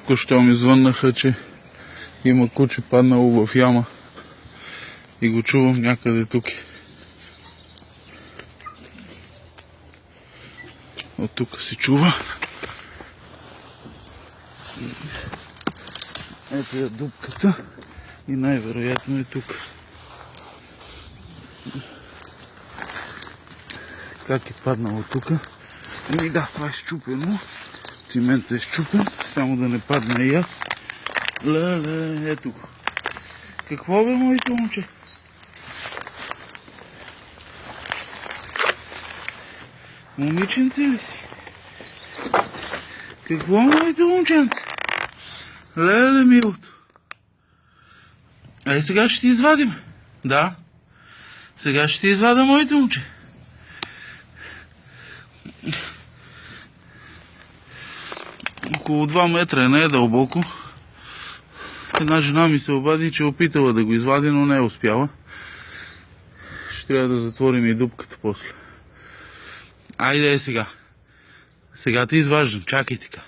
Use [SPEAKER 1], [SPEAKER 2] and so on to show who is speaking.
[SPEAKER 1] Току-що ми звъннаха, че има куче паднало в яма и го чувам някъде тук. От тук се чува. Ето е дупката и най-вероятно е тук. Как е паднало тук? Ами да, това е счупено. Циментът е счупен, само да не падна и аз. Леле, ето го. Какво бе, моето момче? Момиченце ли си? Какво, моето момченце? Леле, милото. Ей, сега ще ти извадим. Да. Сега ще ти извада, моето момче. Около 2 метра не е дълбоко. Една жена ми се обади, че е опитала да го извади, но не е успяла. Ще трябва да затворим и дупката после. Айде сега. Сега те изваждам. Чакай така.